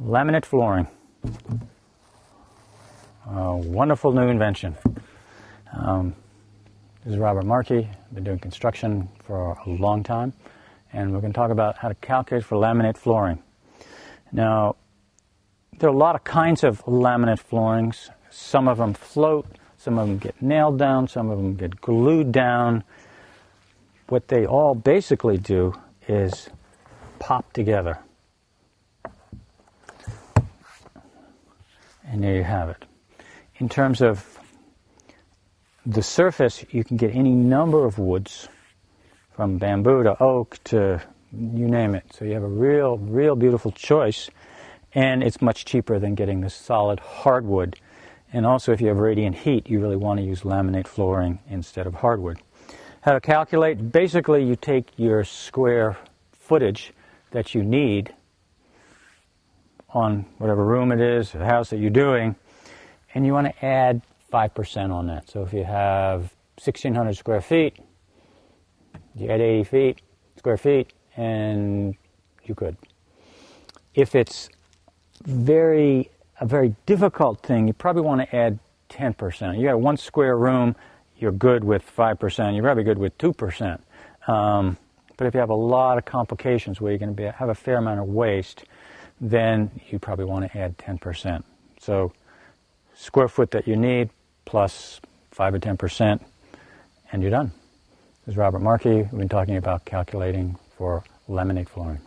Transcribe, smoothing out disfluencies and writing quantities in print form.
Laminate flooring. A wonderful new invention. This is Robert Markey. I've been doing construction for a long time, and we're going to talk about how to calculate for laminate flooring. Now, there are a lot of kinds of laminate floorings. Some of them float, some of them get nailed down, some of them get glued down. What they all basically do is pop together. And there you have it. In terms of the surface, you can get any number of woods, from bamboo to oak to you name it. So you have a real beautiful choice, and it's much cheaper than getting the solid hardwood. And also, if you have radiant heat, you really want to use laminate flooring instead of hardwood. How to calculate? Basically, you take your square footage that you need on whatever room it is, the house that you're doing, and you want to add 5% on that. So if you have 1,600 square feet, you add 80 square feet, and you could. If it's a very difficult thing, you probably want to add 10%. You got one square room, you're good with 5%. You're probably good with 2%. But if you have a lot of complications where you're going to have a fair amount of waste, then you probably want to add 10%. So square foot that you need plus 5 or 10%, and you're done. This is Robert Markey. We've been talking about calculating for laminate flooring.